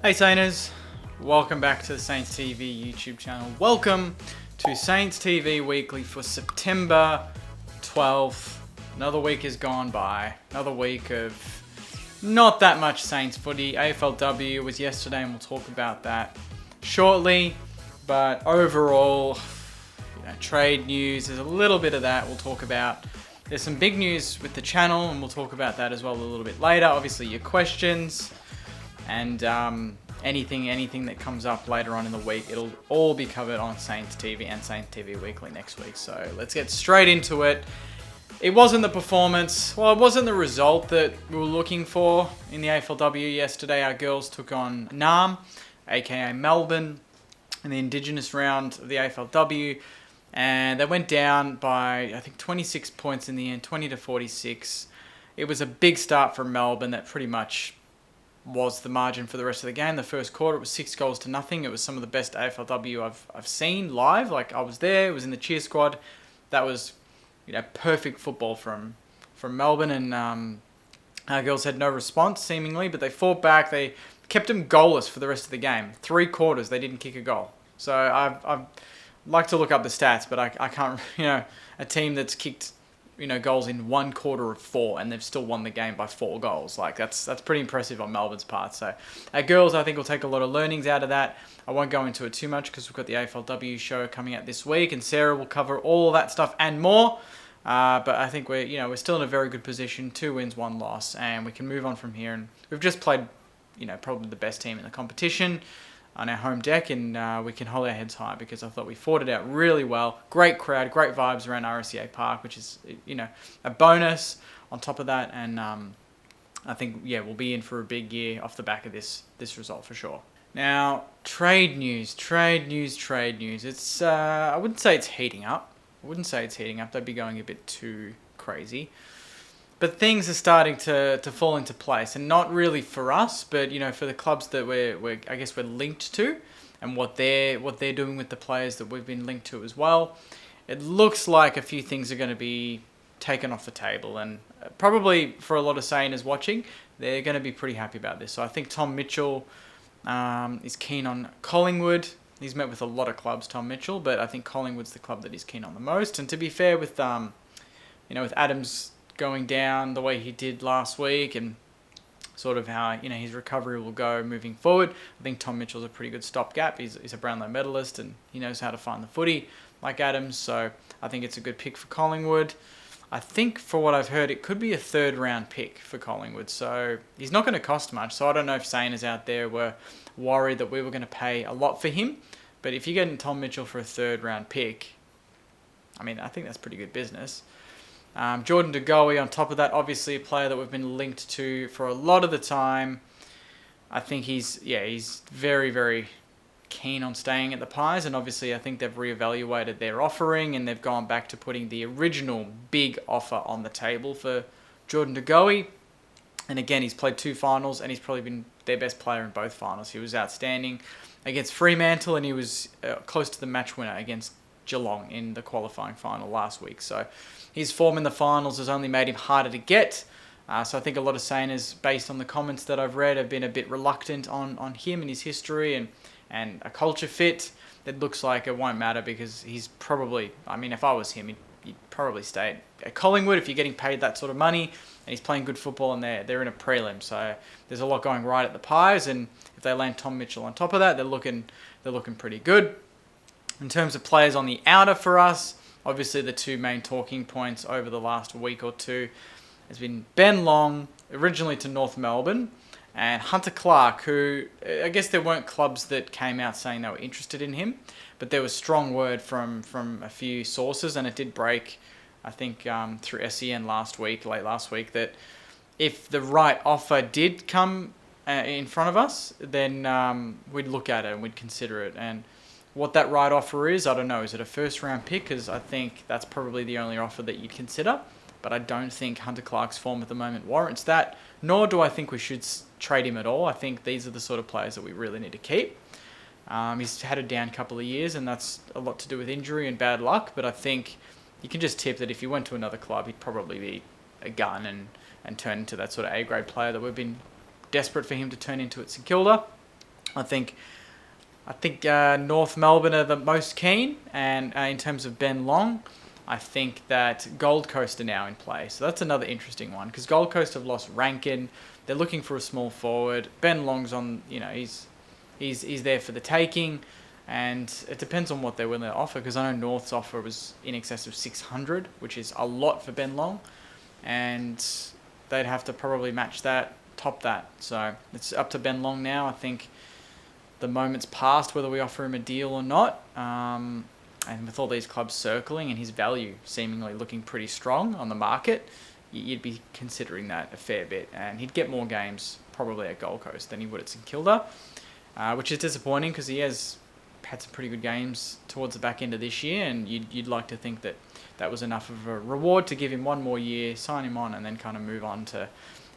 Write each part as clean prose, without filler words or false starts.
Hey Saints, welcome back to the Saints TV YouTube channel. Welcome to Saints TV Weekly for September 12th. Another week has gone by. Another week of not that much Saints footy. AFLW was yesterday and we'll talk about that shortly. But overall, trade news, there's a little bit of that we'll talk about. There's some big news with the channel and we'll talk about that as well a little bit later. Obviously your questions. And anything that comes up later on in the week, it'll all be covered on Saints TV and Saints TV Weekly next week. So let's get straight into it. It wasn't the performance, well, it wasn't the result that we were looking for in the AFLW yesterday. Our girls took on NAM, aka Melbourne, in the Indigenous round of the AFLW. And they went down by, I think, 26 points in the end, 20-46. It was a big start for Melbourne that pretty much was the margin for the rest of the game. The first quarter, it was 6-0. It was some of the best AFLW I've seen live. Like, I was there, it was in the cheer squad. That was, perfect football from Melbourne, and our girls had no response, seemingly, but they fought back. They kept them goalless for the rest of the game. 3 quarters, they didn't kick a goal. So I'd like to look up the stats, but I can't, a team that's kicked goals in 1 quarter of 4, and they've still won the game by 4 goals. Like, that's pretty impressive on Melbourne's part. So our girls, I think, will take a lot of learnings out of that. I won't go into it too much because we've got the AFLW show coming out this week, and Sarah will cover all of that stuff and more. But I think we're still in a very good position. 2 wins, 1 loss, and we can move on from here. And we've just played, probably the best team in the competition on our home deck, and we can hold our heads high because I thought we fought it out really well. Great crowd, great vibes around RSCA Park, which is, a bonus on top of that. And I think, we'll be in for a big year off the back of this result for sure. Now, trade news. It's, I wouldn't say it's heating up. That'd be going a bit too crazy. But things are starting to fall into place, and not really for us, but for the clubs that we're linked to, and what they're doing with the players that we've been linked to as well. It looks like a few things are going to be taken off the table, and probably for a lot of Sainers watching, they're going to be pretty happy about this. So I think Tom Mitchell is keen on Collingwood. He's met with a lot of clubs, Tom Mitchell, but I think Collingwood's the club that he's keen on the most. And to be fair, with with Adams going down the way he did last week, and sort of how his recovery will go moving forward, I think Tom Mitchell's a pretty good stopgap. He's a Brownlow medalist, and he knows how to find the footy like Adams, so I think it's a good pick for Collingwood. I think, for what I've heard, it could be a 3rd round pick for Collingwood, so he's not going to cost much. So I don't know if Sainers out there were worried that we were going to pay a lot for him, but if you're getting Tom Mitchell for a 3rd round pick, I think that's pretty good business. Jordan De Goey on top of that, obviously a player that we've been linked to for a lot of the time. I think he's very, very keen on staying at the Pies, and obviously I think they've reevaluated their offering, and they've gone back to putting the original big offer on the table for Jordan De Goey. And again, he's played 2 finals, and he's probably been their best player in both finals. He was outstanding against Fremantle, and he was close to the match winner against Geelong in the qualifying final last week. So his form in the finals has only made him harder to get. So I think a lot of Sainers, based on the comments that I've read, have been a bit reluctant on him and his history and a culture fit. It looks like it won't matter because he's probably, if I was him, he'd probably stay at Collingwood if you're getting paid that sort of money and he's playing good football, and they're in a prelim. So there's a lot going right at the Pies, and if they land Tom Mitchell on top of that, they're looking pretty good. In terms of players on the outer for us, obviously the 2 main talking points over the last week or 2 has been Ben Long, originally to North Melbourne, and Hunter Clark, who I guess there weren't clubs that came out saying they were interested in him, but there was strong word from a few sources, and it did break, I think, through SEN late last week, that if the right offer did come in front of us, then we'd look at it and we'd consider it. And what that right offer is, I don't know. Is it a 1st round pick? Because I think that's probably the only offer that you'd consider. But I don't think Hunter Clark's form at the moment warrants that, nor do I think we should trade him at all. I think these are the sort of players that we really need to keep. He's had a down couple of years, and that's a lot to do with injury and bad luck. But I think you can just tip that if he went to another club, he'd probably be a gun and turn into that sort of A-grade player that we've been desperate for him to turn into at St Kilda. I think North Melbourne are the most keen, and in terms of Ben Long, I think that Gold Coast are now in play. So that's another interesting one, because Gold Coast have lost Rankin. They're looking for a small forward. Ben Long's on, he's there for the taking, and it depends on what they're willing to offer, because I know North's offer was in excess of 600, which is a lot for Ben Long, and they'd have to probably match that, top that. So it's up to Ben Long now. I think the moment's past whether we offer him a deal or not. And with all these clubs circling and his value seemingly looking pretty strong on the market, you'd be considering that a fair bit. And he'd get more games probably at Gold Coast than he would at St Kilda, which is disappointing because he has had some pretty good games towards the back end of this year, and you'd like to think that that was enough of a reward to give him one more year, sign him on, and then kind of move on to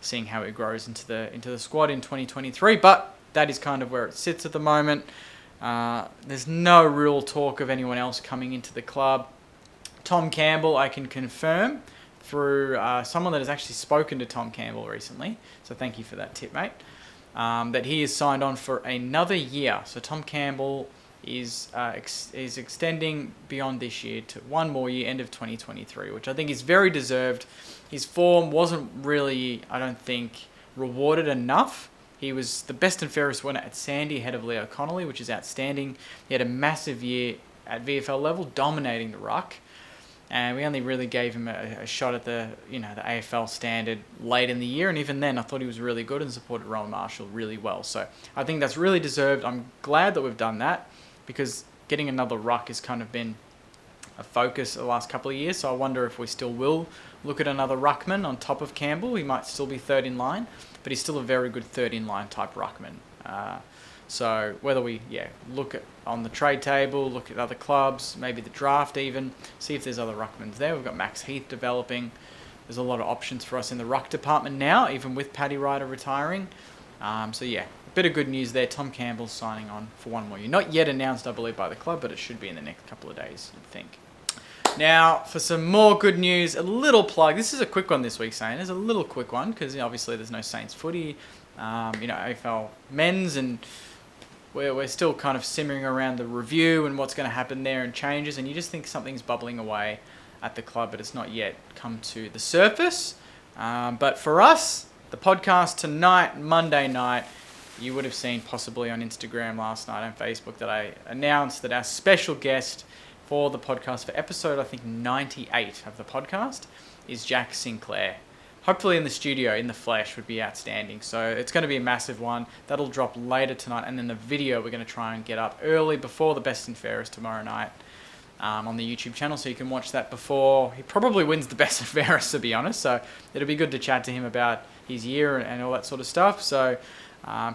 seeing how he grows into the squad in 2023. But that is kind of where it sits at the moment. There's no real talk of anyone else coming into the club. Tom Campbell, I can confirm through someone that has actually spoken to Tom Campbell recently, so thank you for that tip, mate, that he is signed on for another year. So Tom Campbell is extending beyond this year to one more year, end of 2023, which I think is very deserved. His form wasn't really, I don't think, rewarded enough. He was the best and fairest winner at Sandy ahead of Leo Connolly, which is outstanding. He had a massive year at VFL level, dominating the ruck. And we only really gave him a shot at the AFL standard late in the year. And even then, I thought he was really good and supported Rowan Marshall really well. So I think that's really deserved. I'm glad that we've done that, because getting another ruck has kind of been a focus the last couple of years. So I wonder if we still will look at another ruckman on top of Campbell. He might still be third in line, but he's still a very good third in line type ruckman. So whether we look at on the trade table, look at other clubs, maybe the draft even, see if there's other ruckmans there. We've got Max Heath developing. There's a lot of options for us in the ruck department now, even with Paddy Ryder retiring. So a bit of good news there. Tom Campbell's signing on for one more year. Not yet announced, I believe, by the club, but it should be in the next couple of days, you'd think. Now, for some more good news, a little plug. This is a quick one this week, Saints. It's a little quick one because obviously there's no Saints footy, AFL men's, and we're still kind of simmering around the review and what's going to happen there and changes, and you just think something's bubbling away at the club, but it's not yet come to the surface. But for us, the podcast tonight, Monday night, you would have seen possibly on Instagram last night and Facebook that I announced that our special guest for the podcast for episode, I think, 98 of the podcast is Jack Sinclair. Hopefully in the studio, in the flesh, would be outstanding. So it's going to be a massive one. That'll drop later tonight. And then the video we're going to try and get up early before the best and fairest tomorrow night on the YouTube channel. So you can watch that before he probably wins the best and fairest, to be honest. So it'll be good to chat to him about his year and all that sort of stuff. So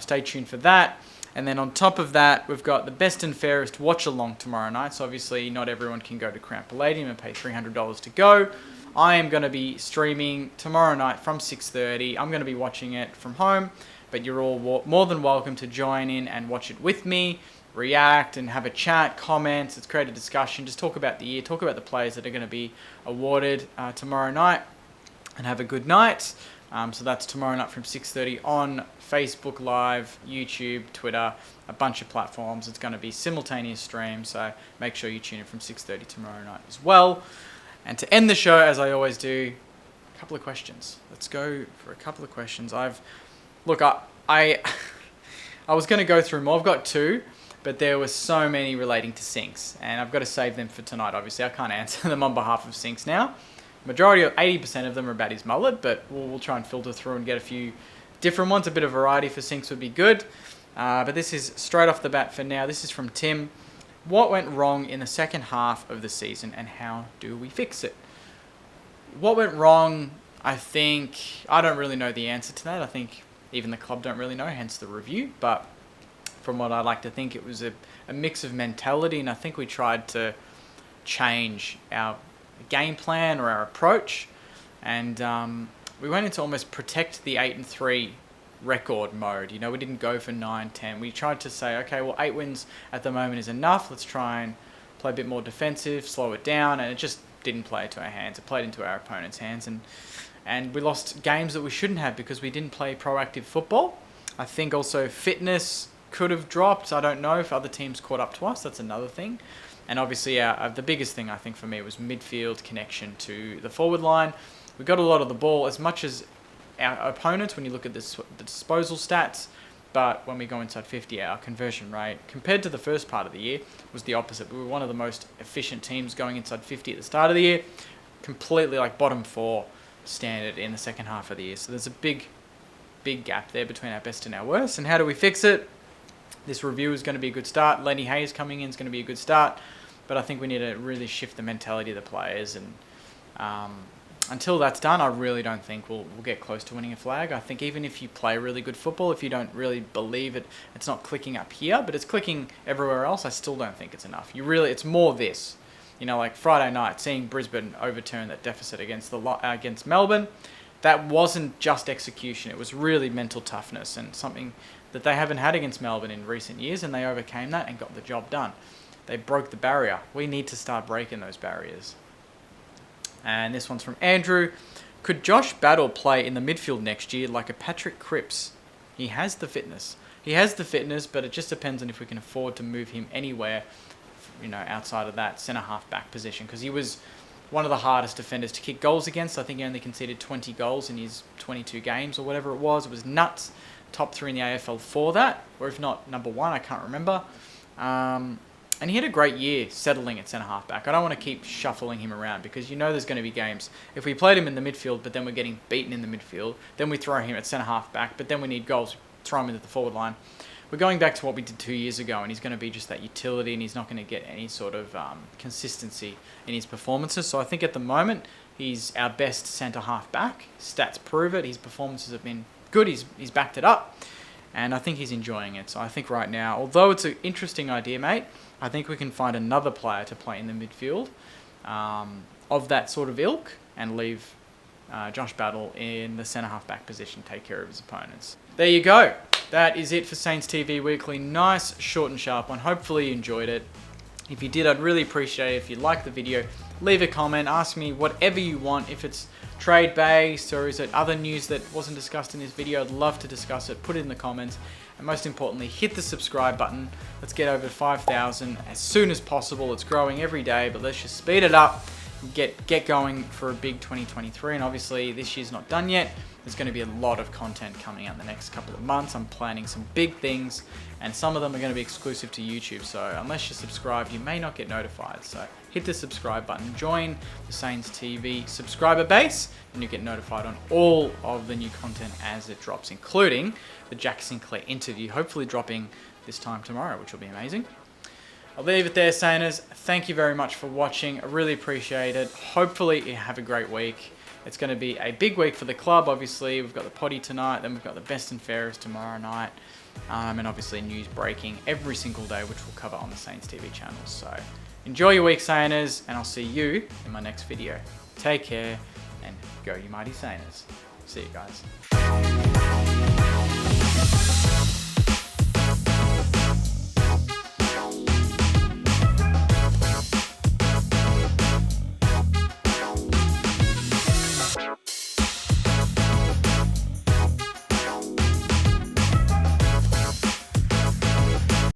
stay tuned for that. And then on top of that, we've got the best and fairest watch along tomorrow night. So obviously not everyone can go to Crown Palladium and pay $300 to go. I am going to be streaming tomorrow night from 6:30. I'm going to be watching it from home, but you're all more than welcome to join in and watch it with me, react and have a chat, comments. Let's create a discussion. Just talk about the year, talk about the players that are going to be awarded tomorrow night, and have a good night. So that's tomorrow night from 6:30 on Facebook Live, YouTube, Twitter, a bunch of platforms. It's going to be simultaneous stream, so make sure you tune in from 6:30 tomorrow night as well. And to end the show, as I always do, a couple of questions. Let's go for a couple of questions. I was going to go through more. I've got two, but there were so many relating to Sinks, and I've got to save them for tonight. Obviously, I can't answer them on behalf of Sinks now. Majority of 80% of them are about his mullet, but we'll try and filter through and get a few different ones. A bit of variety for Sinks would be good. But this is straight off the bat for now. This is from Tim. What went wrong in the second half of the season, and how do we fix it? What went wrong, I don't really know the answer to that. I think even the club don't really know, hence the review. But from what I like to think, it was a mix of mentality, and I think we tried to change our game plan or our approach, and we went into almost protect the 8-3 record mode. We didn't go for 9-10. We tried to say, okay, well, 8 wins at the moment is enough. Let's try and play a bit more defensive, slow it down, and it just didn't play to our hands. It played into our opponent's hands, and we lost games that we shouldn't have because we didn't play proactive football. I think also fitness could have dropped. I don't know if other teams caught up to us. That's another thing. And obviously, the biggest thing I think for me was midfield connection to the forward line. We got a lot of the ball, as much as our opponents when you look at the disposal stats. But when we go inside 50, our conversion rate, compared to the first part of the year, was the opposite. We were one of the most efficient teams going inside 50 at the start of the year. Completely like bottom 4 standard in the second half of the year. So there's a big gap there between our best and our worst. And how do we fix it? This review is going to be a good start. Lenny Hayes coming in is going to be a good start. But I think we need to really shift the mentality of the players. And until that's done, I really don't think we'll get close to winning a flag. I think even if you play really good football, if you don't really believe it's not clicking up here, but it's clicking everywhere else, I still don't think it's enough. It's more this. Like Friday night, seeing Brisbane overturn that deficit against Melbourne, that wasn't just execution. It was really mental toughness and something that they haven't had against Melbourne in recent years, and they overcame that and got the job done. They broke the barrier. We need to start breaking those barriers. And this one's from Andrew. Could Josh Battle play in the midfield next year like a Patrick Cripps? He has the fitness. But it just depends on if we can afford to move him anywhere, outside of that centre-half back position. Because he was one of the hardest defenders to kick goals against. I think he only conceded 20 goals in his 22 games or whatever it was. It was nuts. Top 3 in the AFL for that. Or if not, number 1, I can't remember. And he had a great year settling at centre-half back. I don't want to keep shuffling him around because there's going to be games. If we played him in the midfield, but then we're getting beaten in the midfield, then we throw him at centre-half back, but then we need goals, throw him into the forward line. We're going back to what we did 2 years ago, and he's going to be just that utility, and he's not going to get any sort of consistency in his performances. So I think at the moment, he's our best centre-half back. Stats prove it. His performances have been good. He's backed it up, and I think he's enjoying it. So I think right now, although it's an interesting idea, mate, I think we can find another player to play in the midfield of that sort of ilk and leave Josh Battle in the centre-half back position, take care of his opponents. There you go. That is it for Saints TV Weekly. Nice, short and sharp one. Hopefully you enjoyed it. If you did, I'd really appreciate it. If you liked the video, leave a comment. Ask me whatever you want. If it's trade-based or is it other news that wasn't discussed in this video, I'd love to discuss it. Put it in the comments. And most importantly, hit the subscribe button. Let's get over 5,000 as soon as possible. It's growing every day, but let's just speed it up and get going for a big 2023. And obviously, this year's not done yet. There's going to be a lot of content coming out in the next couple of months. I'm planning some big things, and some of them are going to be exclusive to YouTube. So unless you're subscribed, you may not get notified. So hit the subscribe button, join the Saints TV subscriber base, and you get notified on all of the new content as it drops, including the Jack Sinclair interview, hopefully dropping this time tomorrow, which will be amazing. I'll leave it there, Sainers. Thank you very much for watching. I really appreciate it. Hopefully you have a great week. It's going to be a big week for the club, obviously. We've got the potty tonight, then we've got the best and fairest tomorrow night, and obviously news breaking every single day, which we'll cover on the Saints TV channel. So enjoy your week, Sainers, and I'll see you in my next video. Take care, and go you mighty Sainers. See you guys.